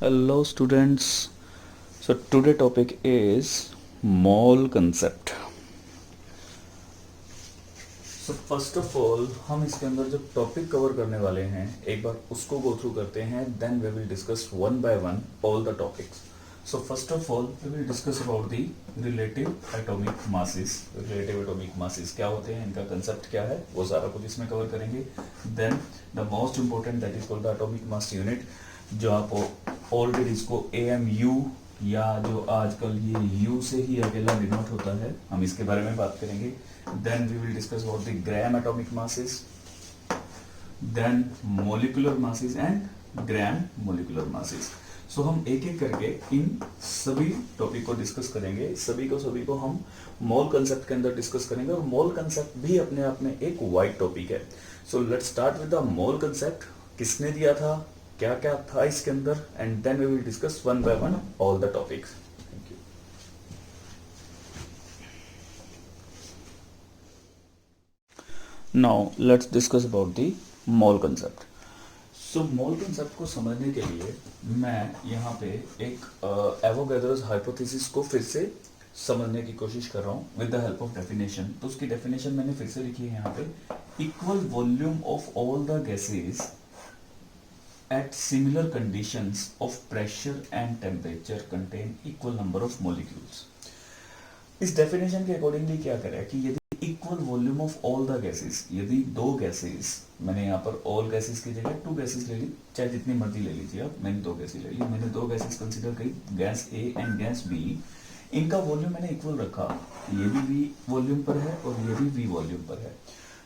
Hello students. So today topic is mole concept. So first of all हम इसके अंदर जो टॉपिक कवर करने वाले हैं एक बार उसको गो थ्रू करते हैं, then we will discuss one by one all the topics. So first of all we will discuss about the relative atomic masses. Relative atomic masses क्या होते हैं, इनका कंसेप्ट क्या है, वो सारा कुछ इसमें कवर करेंगे. Then the most important that is called the atomic mass unit, जो आप ऑलरेडी इसको AMU या जो आजकल ये U से ही अकेला डिनोट होता है, हम इसके बारे में बात करेंगे. Then we will discuss about the gram atomic masses, then molecular masses and gram molecular masses. So हम एक एक करके इन सभी टॉपिक को डिस्कस करेंगे. सभी को हम मोल कंसेप्ट के अंदर डिस्कस करेंगे और मोल कंसेप्ट भी अपने आप में एक वाइड टॉपिक है. So let's start with the mole concept. किसने दिया था, क्या क्या था इसके अंदर, and then we will discuss one by one all the topics. Thank you. Now let's discuss about the mole concept. So mole concept को समझने के लिए मैं यहाँ पे एक एवोगैड्रोस हाइपोथेसिस को फिर से समझने की कोशिश कर रहा हूँ with the help of definition. तो उसकी डेफिनेशन मैंने फिर से लिखी है यहाँ पे. Equal volume of all the gases at similar conditions of pressure and temperature contain equal number of molecules. इस डेफिनेशन के अकॉर्डिंगली क्या करें कि यदि equal volume of all the gases, यदि दो गैसेस, मैंने यहाँ पर ऑल गैसेस की जगह टू गैसेस ले ली, चाहे जितनी मर्जी ले लीजिए आप, मैंने दो गैसेस ले ली. मैंने दो गैसेस कंसिडर करी, gas A and gas B. इनका वॉल्यूम मैंने इक्वल रखा, ये भी वी वॉल्यूम पर है और ये भी वी वॉल्यूम पर है.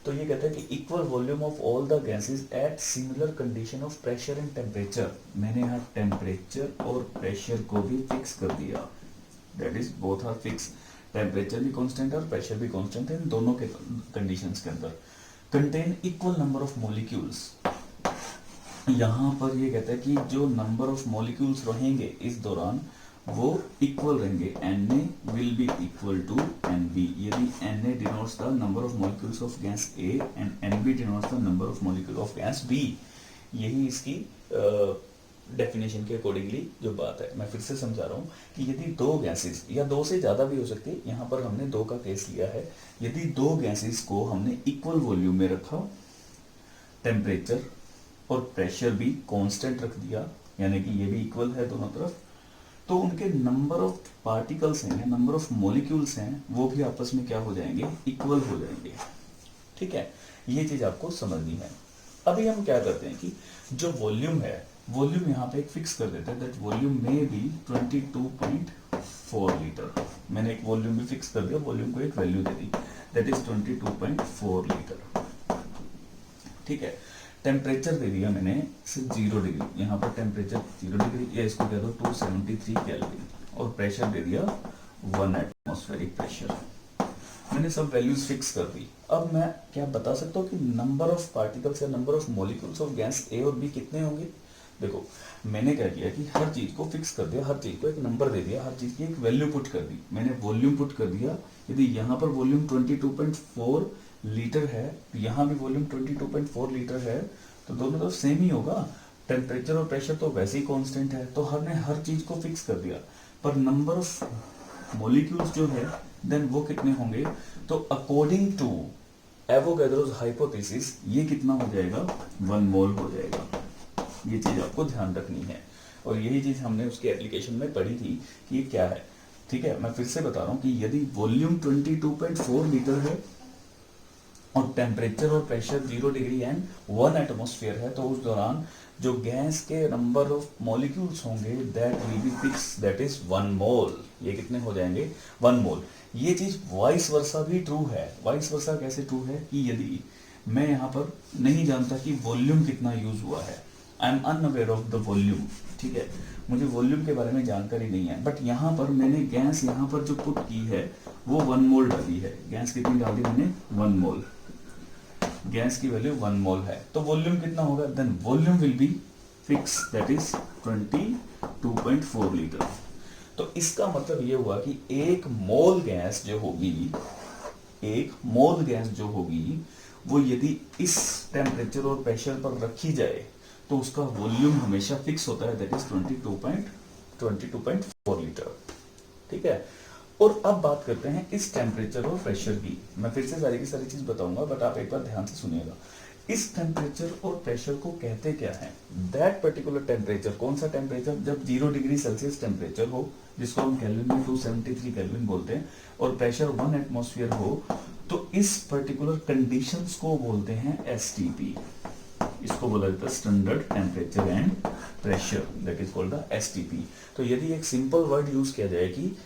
तो ये कहता है कि equal volume of all the gases at similar condition of pressure and temperature. मैंने यहाँ टेम्परेचर और प्रेशर को भी फिक्स कर दिया, that is both are fix. Temperature भी कांस्टेंट और प्रेशर भी कांस्टेंट है इन दोनों के कंडीशंस के अंदर. Contain equal number of molecules. यहाँ पर ये कहता है कि जो नंबर ऑफ मॉलिक्यूल्स रहेंगे इस दौरान वो इक्वल रहेंगे. Na will be equal to Nb. यदि Na denotes the number of molecules of gas A and Nb denotes the number of molecules of gas B. यही इसकी डेफिनेशन के अकॉर्डिंगली जो बात है. मैं फिर से समझा रहा हूँ कि यदि दो गैसेस या दो से ज़्यादा भी हो सकती है, यहाँ पर हमने दो का केस लिया है. यदि दो गैसेस को हमने इक्वल वॉल्यूम में रखा, टेम्परेचर और प्रेशर भी कांस्टेंट रख दिया, यानी कि ये भी इक्वल है दोनों तरफ, तो उनके नंबर ऑफ पार्टिकल्स हैं, नंबर ऑफ मॉलिक्यूल्स हैं, वो भी आपस में क्या हो जाएंगे, इक्वल हो जाएंगे. ठीक है, ये चीज आपको समझनी है. अभी हम क्या करते हैं कि जो वॉल्यूम है, वॉल्यूम यहाँ पे एक फिक्स कर देते हैं, दैट वॉल्यूम में भी 22.4 लीटर. मैंने एक वॉल्यूम भी फिक्स कर दिया, वॉल्यूम को एक value they the, that is 22.4 litre. ठीक है. टेम्परेचर दे दिया मैंने सिर्फ 0 डिग्री, यहाँ पर टेम्परेचर 0 डिग्री, या इसको कह दो 273 केल्विन, और प्रेशर दे दिया 1 एटमॉस्फेरिक प्रेशर. मैंने सब वैल्यूज फिक्स कर दी. अब मैं क्या बता सकता हूँ कि नंबर ऑफ पार्टिकल्स या number of molecules of gas A और बी कितने होंगे. देखो मैंने क्या किया कि हर चीज को फिक्स कर दिया, हर चीज को एक नंबर दे दिया, हर चीज की एक वैल्यू पुट कर दी. मैंने वॉल्यूम पुट कर दिया. यदि यहाँ पर वॉल्यूम 22.4 लीटर है, तो यहाँ भी वॉल्यूम 22.4 लीटर है, तो दोनों तो सेम ही होगा. टेम्परेचर और प्रेशर तो वैसे ही कांस्टेंट है, तो हमने हर चीज को फिक्स कर दिया. पर नंबर ऑफ मॉलिक्यूल्स जो है देन वो कितने होंगे, तो अकॉर्डिंग टू एवोगैड्रोस हाइपोथेसिस ये कितना हो जाएगा, 1 मोल हो जाएगा. ये चीज आपको ध्यान रखनी है, और यही चीज हमने उसके एप्लीकेशन में पढ़ी थी कि ये क्या है. ठीक है, मैं फिर से बता रहा हूँ कि यदि वॉल्यूम 22.4 लीटर है और टेम्परेचर और प्रेशर 0 डिग्री एंड 1 एटमॉस्फेयर है, तो उस दौरान जो गैस के नंबर ऑफ मॉलिक्यूल्स होंगे that will be fix, that is 1 मोल. ये कितने हो जाएंगे, 1 मोल. ये चीज वाइस वर्सा भी ट्रू है. वाइस वर्सा कैसे ट्रू है कि यदि मैं यहाँ पर नहीं जानता कि वॉल्यूम कितना यूज हुआ है, I am unaware of the volume. ठीक है, मुझे वॉल्यूम के बारे में जानकारी नहीं है, बट यहाँ पर मैंने गैस यहाँ पर जो पुट की है वो 1 मोल डाली है. गैस कितनी डाल दी मैंने, 1 मोल. गैस की वैल्यू 1 मोल है, तो वॉल्यूम कितना होगा, then volume will be fix, that is 22.4 litre. तो इसका मतलब ये हुआ कि एक मोल गैस जो होगी, एक मोल गैस जो होगी वो यदि इस टेम्परेचर और प्रेशर पर रखी जाए तो उसका वॉल्यूम हमेशा फिक्स होता है, दैट इज 22.4 लीटर। ठीक है। और अब बात करते हैं इस टेम्परेचर और प्रेशर की। मैं फिर से सारी की सारी चीज बताऊंगा, बट आप एक बार ध्यान से सुनिएगा। इस टेम्परेचर और प्रेशर को कहते क्या है? दैट पर्टिकुलर टेम्परेचर, कौन सा टेम्परेचर? जब 0 डिग्री सेल्सियस टेम्परेचर हो, जिसको हम केल्विन में 273 केल्विन बोलते हैं, और प्रेशर 1 एटमॉस्फेयर हो, तो इस पर्टिकुलर कंडीशंस को बोलते हैं एसटीपी। इसको बोला जाता है standard temperature and pressure, that is called the STP. तो यदि एक सिंपल वर्ड यूज किया जाए कि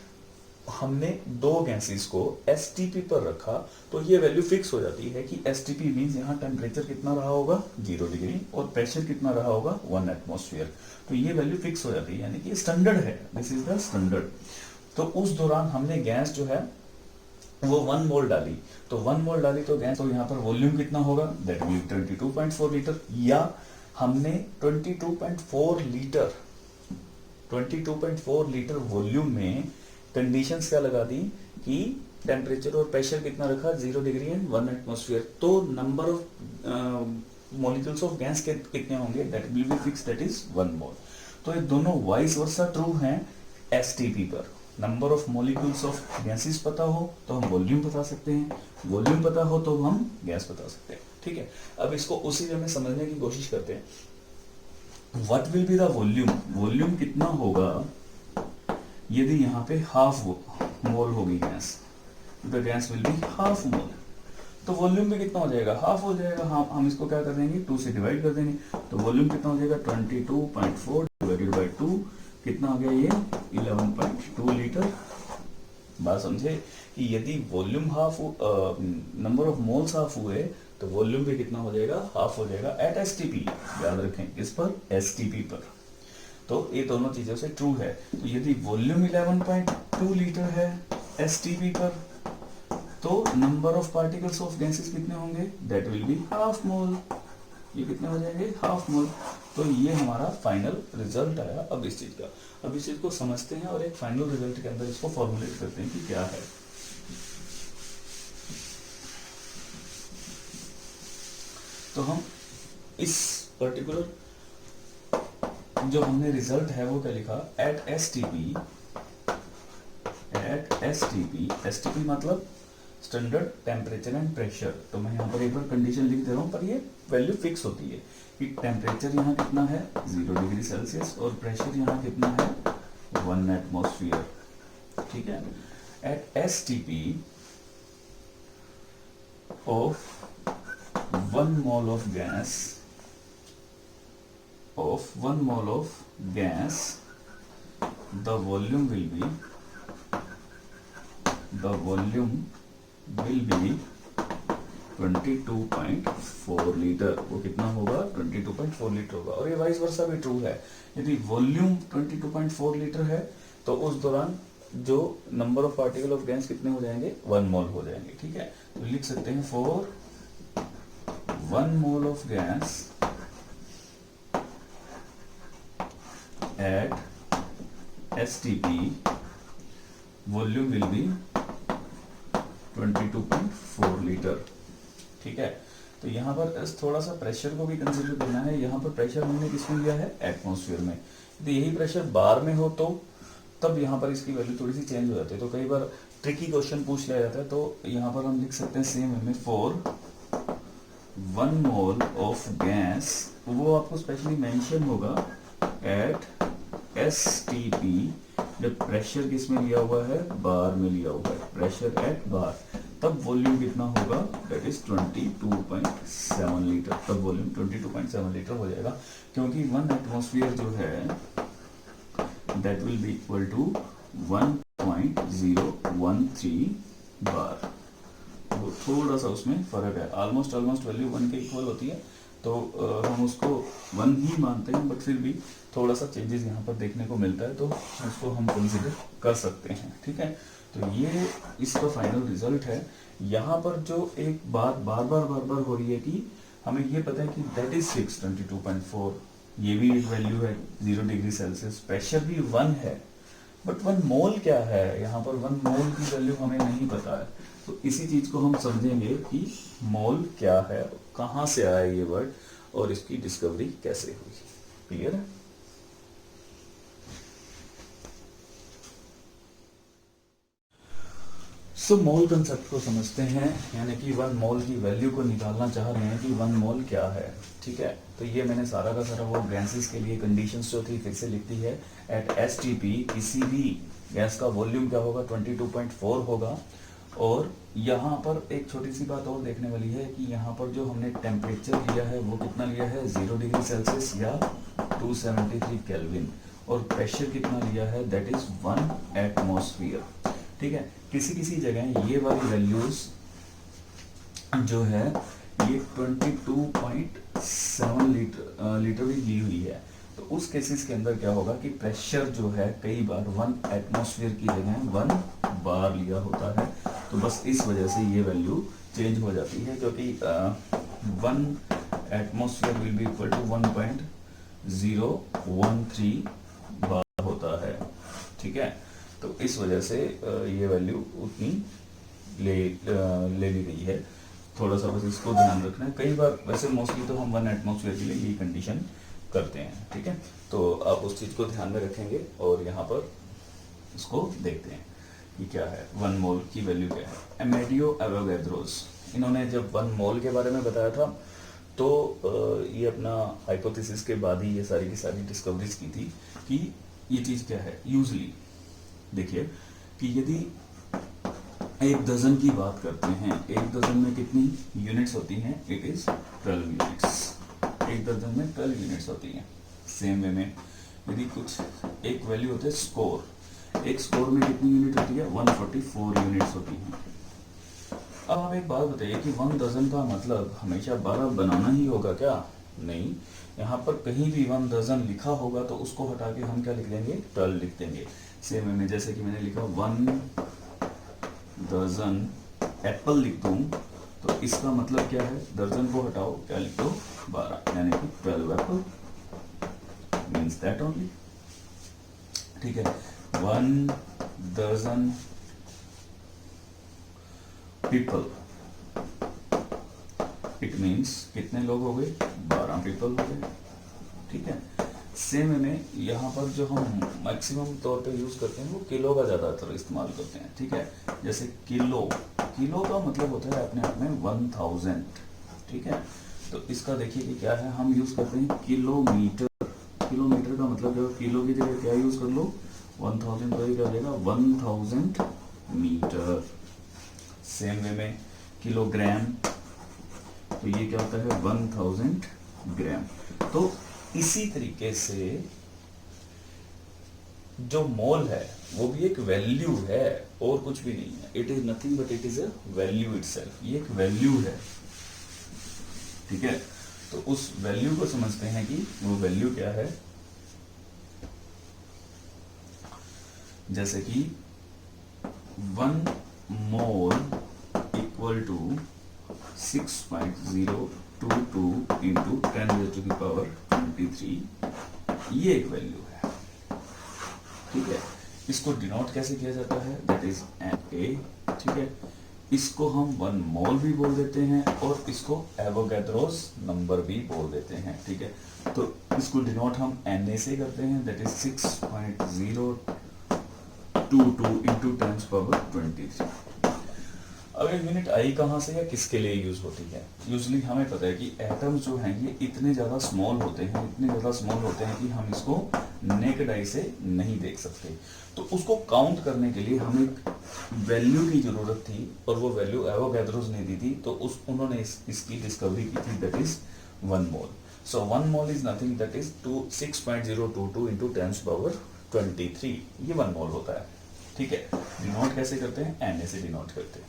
हमने दो गैसेस को एसटीपी पर रखा, तो ये वैल्यू फिक्स हो जाती है कि एसटीपी मींस यहाँ टेम्परेचर कितना रहा होगा 0 डिग्री और प्रेशर कितना रहा होगा 1 एटमॉस्फेयर। तो ये वैल्यू फिक्स हो जाती है, यानी कि स्टैंडर्ड है, दिस इज द स्टैंडर्ड। तो उस दौरान हमने गैस जो है वो 1 मोल डाली, तो 1 मोल डाली तो गैस, तो यहाँ पर वॉल्यूम कितना होगा? That will 22.4 litre. या हमने 22.4 लीटर वॉल्यूम में कंडीशंस क्या लगा दी कि टेम्परेचर और प्रेशर कितना रखा? 0 डिग्री एंड 1 एटमॉस्फेयर। तो number of molecules of gas कितने होंगे? That will be fix, that is 1 मोल। तो ये दोनों वाइस वर्सा ट्रू हैं एसटीपी पर। Number of molecules of gases पता हो तो हम वॉल्यूम बता सकते हैं, वॉल्यूम पता हो तो हम गैस बता सकते हैं। ठीक है। अब इसको उसी वे में समझने की कोशिश करते हैं। What will be the volume? Volume कितना होगा यदि यहाँ पे हाफ मोल होगी gas? The gas will be half mole, तो वॉल्यूम भी कितना हो जाएगा? हाफ हो जाएगा। हम इसको क्या कर देंगे? 2 से डिवाइड कर देंगे, तो वॉल्यूम कितना हो जाएगा? 22.4 डिवाइडेड बाई 2, कितना हो गया ये? 11.2 लीटर। बात समझे कि यदि volume half, number of moles half हुए, तो वॉल्यूम भी कितना हो जाएगा? हाफ हो जाएगा एट एसटीपी। याद रखें, इस पर एसटीपी पर। तो ये दोनों चीजों से ट्रू है। तो यदि वॉल्यूम 11.2 लीटर है एसटीपी पर, तो number of particles of gases कितने होंगे? That will be half mole. ये कितने हो जाएंगे? Half mole. तो ये हमारा फाइनल रिजल्ट आया। अब इस चीज का, अब इस चीज को समझते हैं और एक फाइनल रिजल्ट के अंदर इसको फॉर्मुलेट करते हैं कि क्या है। तो हम इस पर्टिकुलर जो हमने रिजल्ट है वो क्या लिखा? एट एसटीपी, एसटीपी मतलब स्टैंडर्ड टेम्परेचर एंड प्रेशर। तो मैं यहाँ पर एक बार कंडीशन लिख दे रहा हूँ, पर ये वैल्यू फिक्स होती है कि टेम्परेचर यहाँ कितना है 0 डिग्री सेल्सियस और प्रेशर यहाँ कितना है 1 एटमॉस्फेयर। ठीक है। At STP of 1 mole of gas, the volume will be 22.4 litre. वो कितना होगा? 22.4 लीटर होगा। और ये वाइस वर्सा भी ट्रू है। यदि वॉल्यूम 22.4 लीटर है, तो उस दौरान जो number of particle of gas कितने हो जाएंगे? 1 मोल हो जाएंगे। ठीक है। तो लिख सकते हैं for 1 mole of gas at STP, volume will B 22.4 litre. ठीक है। तो यहाँ पर थोड़ा सा प्रेशर को भी कंसीडर करना है। यहाँ पर प्रेशर हमने किसमें लिया है? एटमॉस्फेयर में। यदि यही प्रेशर बार में हो तो तब यहाँ पर इसकी वैल्यू थोड़ी सी चेंज हो जाती है। तो कई बार ट्रिकी क्वेश्चन पूछ लिया जाता है, तो यहाँ पर हम लिख सकते हैं सेम में फॉर 1 मोल ऑफ गैस, वो आपको स्पेशली मेंशन होगा एट एसटीपी, जब प्रेशर किसमें लिया हुआ है? बार में लिया हुआ है, प्रेशर एट बार, तब वॉल्यूम कितना होगा? That is 22.7 litre. तब वॉल्यूम 22.7 लीटर हो जाएगा, क्योंकि 1 एटमॉस्फेयर जो है that will be equal to 1.013 bar. वो थोड़ा सा उसमें फर्क है, ऑलमोस्ट वैल्यू 1 के इक्वल होती है, तो हम उसको 1 ही मानते हैं, बट फिर भी थोड़ा सा चेंजेस यहाँ पर देखने को मिलता है, तो उसको हम कंसिडर कर सकते हैं। ठीक है। तो ये इसका फाइनल रिजल्ट है। यहाँ पर जो एक बात बार बार हो रही है कि हमें ये पता है कि दैट इज 22.4, ये भी एक वैल्यू है 0 डिग्री सेल्सियस, प्रेशर भी 1 है, बट 1 मोल क्या है? यहाँ पर 1 मोल की वैल्यू हमें नहीं पता है। तो इसी चीज को हम समझेंगे कि मोल क्या है, कहाँ से आया ये वर्ड। और इसकी डिस्कवरी कैसे हुई। क्लियर है? सो मोल कंसेप्ट को समझते हैं, यानी कि वन मोल की वैल्यू को निकालना चाह रहे हैं कि वन मोल क्या है। ठीक है, तो ये मैंने सारा का सारा वो गैसेस के लिए कंडीशंस जो थी फिर से लिख दी है। एट एसटीपी किसी भी गैस का वॉल्यूम क्या होगा, 22.4 होगा। और यहाँ पर एक छोटी सी बात और देखने वाली है कि यहाँ पर जो हमने टेम्परेचर लिया है वो कितना लिया है, 0 डिग्री सेल्सियस या 273 केल्विन, और प्रेशर कितना लिया है, दैट इज 1 एटमॉस्फेयर। ठीक है, किसी किसी जगह ये वाली वैल्यूज जो है ये 22.7 लीटर भी दी हुई है। तो उस केसेस के अंदर क्या होगा कि प्रेशर जो है कई बार 1 एटमॉस्फेयर की जगह 1 बार लिया होता है। तो बस इस वजह से ये वैल्यू चेंज हो जाती है, क्योंकि 1 atmosphere will be equal to 1.013 bar होता है। ठीक है, तो इस वजह से ये वैल्यू उतनी ले ली गई है। थोड़ा सा बस इसको ध्यान रखना है। कई बार वैसे मोस्टली तो हम 1 एटमॉस्फेयर के लिए ये कंडीशन करते हैं। ठीक है, तो आप उस चीज़ को ध्यान में रखेंगे और यहाँ पर इसको देखते हैं कि क्या है, 1 मोल की वैल्यू क्या है। अमेडियो एवोगैड्रोस, इन्होंने जब 1 मोल के बारे में बताया था तो ये अपना हाइपोथेसिस के बाद ही ये सारी की सारी डिस्कवरीज की थी कि ये चीज़ क्या है। यूजली देखिए कि यदि एक डजन की बात करते हैं, एक डजन में कितनी यूनिट्स होती हैं, इट इज 12 यूनिट्स। एक डजन में 12 यूनिट्स होती हैं। सेम वे में यदि कुछ एक वैल्यू होता है स्कोर, एक स्कोर में कितनी यूनिट होती है, 144 यूनिट्स होती हैं। अब आप एक बात बताइए कि 1 डजन का मतलब हमेशा 12 बनाना ही होगा क्या? नहीं, यहाँ पर कहीं भी 1 डजन लिखा होगा तो उसको हटा के हम क्या लिख देंगे, 12 लिख देंगे। सेम वे में जैसे कि मैंने लिखा 1 डजन एप्पल लिख दूं तो इसका मतलब क्या है, दर्जन को हटाओ, क्या लिख दो, 12, यानी कि 12 एप्पल मीन्स दैट ओनली। ठीक है, 1 डजन पीपल, इट मीन्स कितने लोग हो गए, 12 पीपल हो गए। ठीक है, सेम में यहाँ पर जो हम मैक्सिमम तौर पे यूज करते हैं वो किलो का ज्यादातर इस्तेमाल करते हैं। ठीक है, जैसे किलो, किलो का मतलब होता है अपने आप में 1000। ठीक है, तो इसका देखिए कि क्या है, हम यूज करते हैं किलोमीटर। किलोमीटर का मतलब जो किलो की जगह क्या यूज कर लो, 1000 का ही क्या देगा, 1000 मीटर। सेम वे में किलोग्राम, तो ये क्या होता है, 1000 ग्राम। तो इसी तरीके से जो मोल है वो भी एक वैल्यू है और कुछ भी नहीं है। It is nothing but it is a value itself. ये एक वैल्यू है। ठीक है, तो उस वैल्यू को समझते हैं कि वो वैल्यू क्या है। जैसे कि 1 मोल इक्वल टू 6.022 इंटू 10⁻⁻23, ये एक वैल्यू है। ठीक है, इसको डिनोट कैसे किया जाता है, दैट इज एन ए। ठीक है, इसको हम 1 मोल भी बोल देते हैं और इसको एवोगैड्रोस नंबर भी बोल देते हैं। ठीक है, तो इसको डिनोट हम एन ए से करते हैं, दैट इज 6.022 इंटू 10⁻23। अब एक यूनिट आई कहाँ से या किसके लिए यूज होती है। यूजली हमें पता है कि एटम्स जो हैं ये इतने ज़्यादा स्मॉल होते हैं, इतने ज़्यादा स्मॉल होते हैं कि हम इसको नेकेड आई से नहीं देख सकते। तो उसको काउंट करने के लिए हमें एक वैल्यू की ज़रूरत थी और वो वैल्यू एवोगैड्रोस ने दी थी। तो उन्होंने इसकी डिस्कवरी की थी, that is 1 mole. So 1 mole is nothing that is 6.022 into 10⁻23, ये 1 मोल होता है। ठीक है, डिनोट कैसे करते हैं, एन ए से डिनोट करते हैं।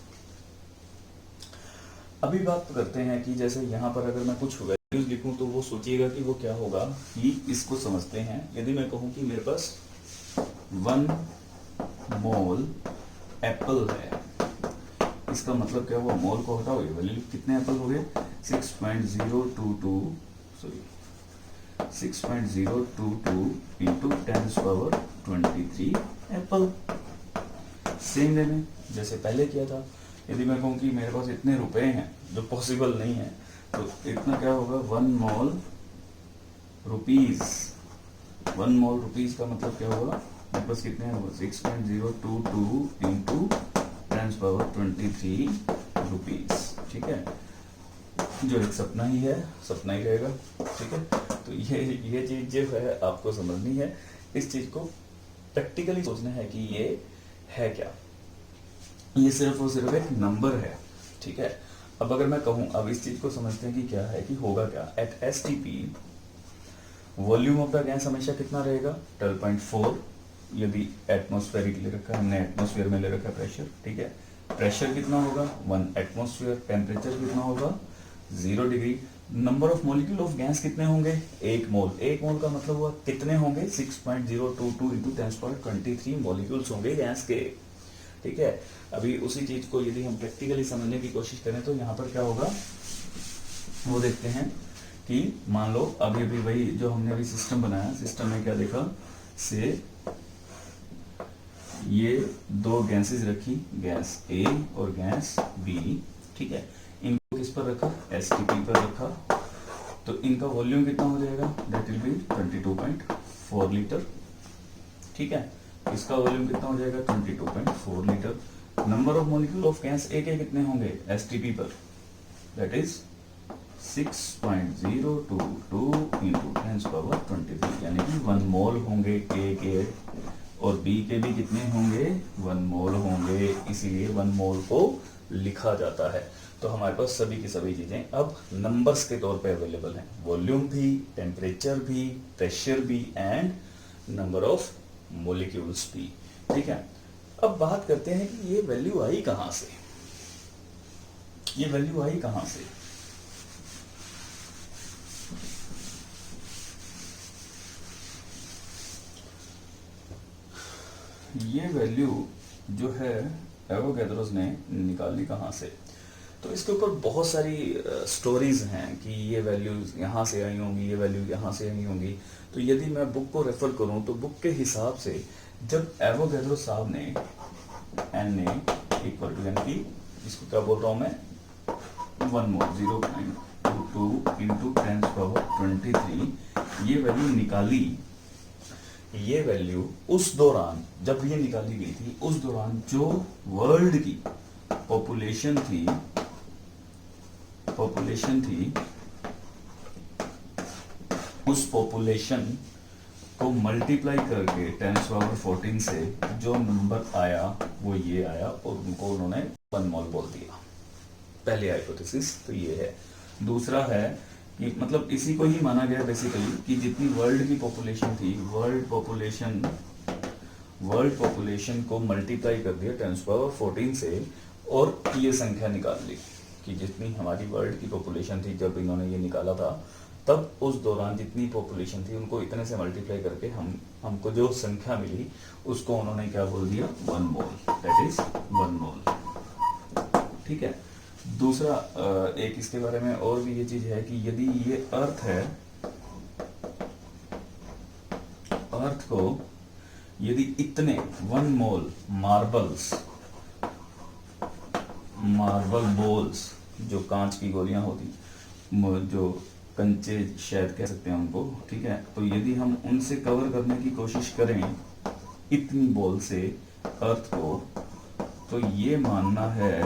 अभी बात करते हैं कि जैसे यहाँ पर अगर मैं कुछ वैल्यूज लिखूं तो वो सोचिएगा कि वो क्या होगा, कि इसको समझते हैं। यदि मैं कहूँ कि मेरे पास 1 मोल एप्पल है, इसका मतलब क्या हुआ, मोल को हटाओ, ये वैल्यू कितने एप्पल हो गए, 6.022 इंटू 10⁻23 एप्पल। सेम में जैसे पहले किया था, यदि मैं कहूँ कि मेरे पास इतने रुपए हैं, जो पॉसिबल नहीं है, तो इतना क्या होगा, 1 मोल रुपीज। 1 मोल रुपीज का मतलब क्या होगा, मेरे पास कितने हैं, 6.022 इंटू 10⁻23 रुपीज। ठीक है, जो एक सपना ही है, सपना ही रहेगा। ठीक है, तो ये चीज जो है आपको समझनी है, इस चीज को प्रैक्टिकली सोचना है कि ये है क्या, ये सिर्फ और सिर्फ एक नंबर है। ठीक है, अब अगर मैं कहूं, अब इस चीज को समझते हैं कि क्या है, कि होगा क्या। At STP volume of the gas हमेशा कितना रहेगा, 12.4। यदि एटमॉस्फेरिक ले रखा है हमने, एटमॉस्फेयर में ले रखा है प्रेशर। ठीक है, प्रेशर कितना होगा, 1 एटमॉस्फेयर। टेम्परेचर कितना होगा, 0 degree. Number of molecule of gas कितने होंगे, 1 मोल। 1 मोल का मतलब हुआ कितने होंगे, 6.022 इंटू 10⁻23 मॉलिक्यूल्स होंगे गैस के। ठीक है, अभी उसी चीज को यदि हम प्रैक्टिकली समझने की कोशिश करें तो यहाँ पर क्या होगा वो देखते हैं। कि मान लो अभी अभी वही जो हमने अभी सिस्टम बनाया, सिस्टम में क्या देखा, से ये 2 गैसेस रखी, गैस ए और गैस बी। ठीक है, इनको किस पर रखा, एसटीपी पर रखा। तो इनका वॉल्यूम कितना हो जाएगा, दैट विल बी 22.4 लीटर। ठीक है, इसका वॉल्यूम कितना हो जाएगा, 22.4 litre. Number of molecule of gas A के कितने होंगे एसटीपी पर, दैट इज 6.022 इंटू 10⁻23, यानी कि 1 मोल होंगे ए के, और बी के भी कितने होंगे, 1 मोल होंगे। इसीलिए 1 मोल को लिखा जाता है। तो हमारे पास सभी की सभी चीजें अब नंबर्स के तौर पे अवेलेबल हैं, वॉल्यूम भी, टेम्परेचर भी, प्रेशर भी, एंड नंबर ऑफ मॉलिक्यूल्स भी। ठीक है, अब बात करते हैं कि ये वैल्यू आई कहां से, ये वैल्यू आई कहां से। ये वैल्यू जो है एवोगैड्रोस ने निकाली कहाँ से। तो इसके ऊपर बहुत सारी स्टोरीज हैं कि ये वैल्यूज यहाँ से आई होंगी, ये वैल्यू यहाँ से आई होंगी। तो यदि मैं बुक को रेफर करूँ तो बुक के हिसाब से जब एवोगैड्रो साहब ने Na इक्वल टू, यानी कि इसको क्या बोल रहा हूँ मैं, 1 मोल 0.22 इंटू 10⁻23 ये वैल्यू निकाली। ये वैल्यू उस दौरान जब ये निकाली गई थी, उस दौरान जो वर्ल्ड की पॉपुलेशन थी उस पॉपुलेशन को मल्टीप्लाई करके 10⁻14 से जो नंबर आया वो ये आया, और उनको उन्होंने 1 मोल बोल दिया। पहले हाइपोथेसिस तो ये है। दूसरा है कि मतलब इसी को ही माना गया बेसिकली कि जितनी वर्ल्ड की पॉपुलेशन थी, वर्ल्ड पॉपुलेशन को मल्टीप्लाई कर दिया 10⁻14 से, और ये संख्या निकाल ली कि जितनी हमारी वर्ल्ड की पॉपुलेशन थी जब इन्होंने ये निकाला था, तब उस दौरान जितनी पॉपुलेशन थी उनको इतने से मल्टीप्लाई करके हमको जो संख्या मिली उसको उन्होंने क्या बोल दिया, 1 मोल, दैट इज 1 मोल। ठीक है, दूसरा एक इसके बारे में और भी ये चीज है कि यदि ये अर्थ है, अर्थ को यदि इतने 1 मोल मार्बल बोल्स, जो कांच की गोलियां होती, जो कंचे शायद कह सकते हैं उनको, ठीक है, तो यदि हम उनसे कवर करने की कोशिश करें इतनी बॉल से अर्थ को, तो ये मानना है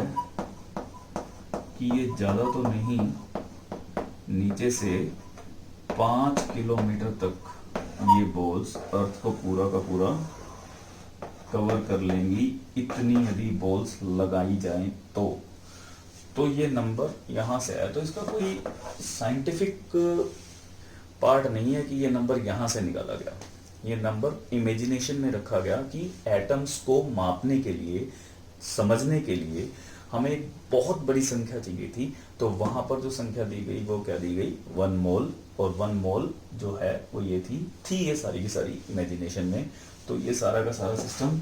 कि ये ज़्यादा तो नहीं, नीचे से 5 किलोमीटर तक ये बॉल्स अर्थ को पूरा का पूरा कवर कर लेंगी, इतनी यदि बॉल्स लगाई जाएं तो ये नंबर यहाँ से आया। तो इसका कोई साइंटिफिक पार्ट नहीं है कि ये नंबर यहाँ से निकाला गया। ये नंबर इमेजिनेशन में रखा गया कि एटम्स को मापने के लिए, समझने के लिए हमें एक बहुत बड़ी संख्या चाहिए थी। तो वहां पर जो संख्या दी गई वो क्या दी गई, 1 मोल, और 1 मोल जो है वो ये थी ये सारी की सारी इमेजिनेशन में। तो ये सारा का सारा सिस्टम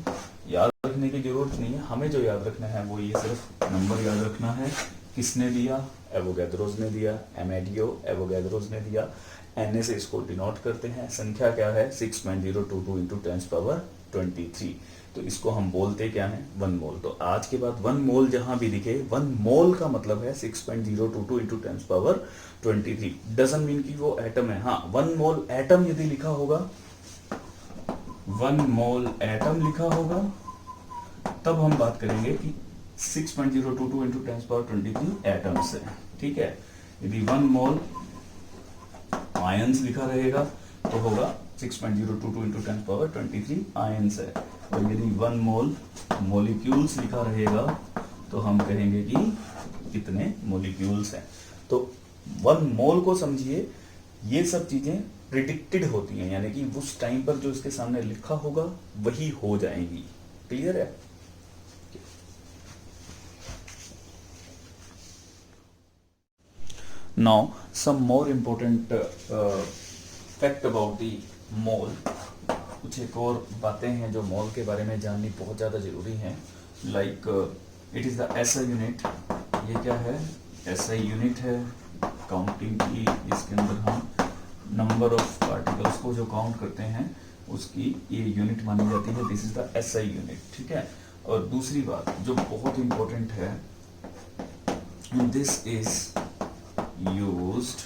याद रखने की जरूरत नहीं है, हमें जो याद रखना है वो ये सिर्फ नंबर याद रखना है। किसने दिया, एवोगैड्रोस ने दिया, एमेडियो एवोगैड्रोस ने दिया। Na से इसको डिनोट करते हैं, संख्या क्या है 6.022 इंटू 10⁻23। तो इसको हम बोलते क्या है, 1 मोल। तो आज के बाद 1 मोल जहां भी दिखे, 1 मोल का मतलब है 6.022 इंटू 10⁻23। डजंट मीन कि वो एटम है। हाँ, 1 मोल एटम यदि लिखा होगा, 1 मोल एटम लिखा होगा, तब हम बात करेंगे कि 6.022 इंटू 10⁻23 एटम्स है। ठीक है। यदि 1 मोल आयंस लिखा रहेगा तो होगा 6.022 इंटू 10⁻23 आयंस है। और यदि 1 मोल मोलिक्यूल्स लिखा रहेगा तो हम कहेंगे कि कितने मोलिक्यूल्स हैं। तो 1 मोल को समझिए, ये सब चीजें प्रिडिक्टेड होती हैं, यानी कि उस टाइम पर जो इसके सामने लिखा होगा वही हो जाएंगी। क्लियर है? Now, some more important fact about the mole. कुछ एक और बातें हैं जो मोल के बारे में जाननी बहुत ज़्यादा ज़रूरी हैं। Like it is the SI unit. ये क्या है? SI यूनिट है काउंटिंग की। इसके अंदर हम नंबर ऑफ पार्टिकल्स को जो काउंट करते हैं उसकी ये यूनिट मानी जाती है। This is the SI unit. ठीक है। और दूसरी बात जो बहुत इंपॉर्टेंट है, this is used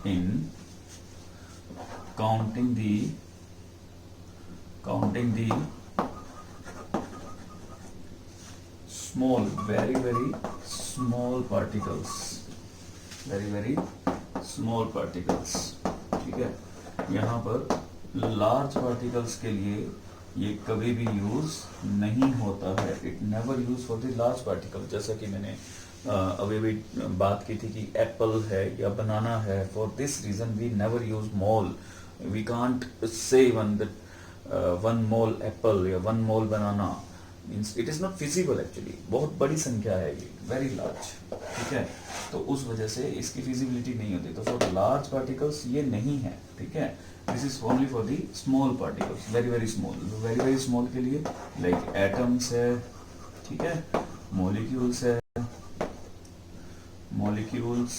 in counting the small, very small particles, very small particles। ठीक है। यहाँ पर लार्ज पार्टिकल्स के लिए ये कभी भी यूज नहीं होता है। It never use for the large particle. जैसा कि मैंने अभी भी बात की थी कि एप्पल है या बनाना है, for this reason we never use mole. We can't say 1 mole apple या 1 mole banana, means it is not feasible actually. बहुत बड़ी संख्या है ये, वेरी लार्ज। ठीक है। तो उस वजह से इसकी फिजिबिलिटी नहीं होती। तो फॉर लार्ज पार्टिकल्स ये नहीं है। ठीक है। This is only for the small particles, very small. Very small के लिए लाइक एटम्स है, ठीक है, मॉलिक्यूल्स है, मॉलिक्यूल्स,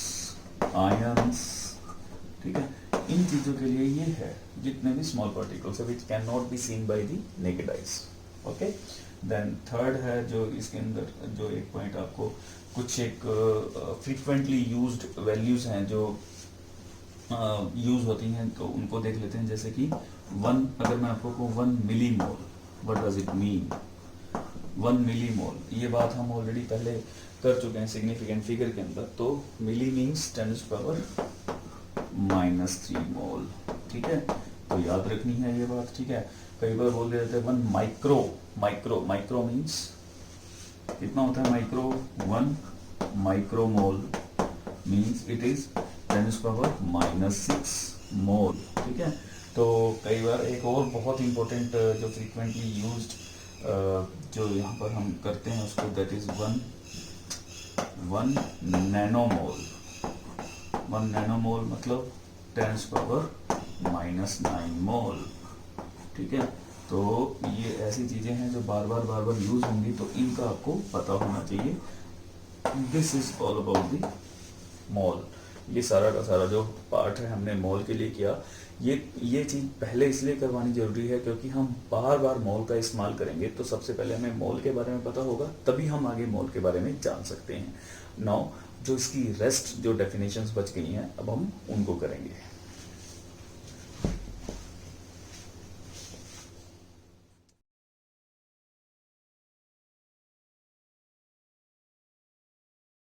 आयंस, ठीक है, इन चीजों के लिए ये है। जितने भी स्मॉल पार्टिकल्स है which can not be seen by the naked eyes. Okay. Then third है जो इसके अंदर जो एक पॉइंट आपको कुछ एक फ्रीक्वेंटली यूज्ड वैल्यूज हैं जो यूज होती हैं, तो उनको देख लेते हैं। जैसे कि 1, अगर मैं आपको कहूँ 1 millimole, what does it mean? 1 millimole, ये बात हम ऑलरेडी पहले कर चुके हैं सिग्निफिकेंट फिगर के अंदर। तो मिली मीन्स 10⁻³ मोल। ठीक है। तो याद रखनी है ये बात। ठीक है। कई बार बोल देते हैं 1 माइक्रो मीन्स कितना होता है micro? 1 micromole means it is 10⁻⁻6 मोल। ठीक है। तो कई बार एक और बहुत इंपॉर्टेंट जो फ्रीक्वेंटली यूज्ड जो यहाँ पर हम करते हैं उसको, दैट इज 1 नैनोमोल। 1 नैनोमोल मतलब 10⁻⁹ मोल। ठीक है। तो ये ऐसी चीजें हैं जो बार बार यूज होंगी, तो इनका आपको पता होना चाहिए। This is all about the मोल। ये सारा का सारा जो पार्ट है हमने मोल के लिए किया। ये चीज पहले इसलिए करवानी जरूरी है क्योंकि हम बार मोल का इस्तेमाल करेंगे, तो सबसे पहले हमें मोल के बारे में पता होगा, तभी हम आगे मोल के बारे में जान सकते हैं। नाउ जो इसकी रेस्ट जो डेफिनेशंस बच गई हैं, अब हम उनको करेंगे।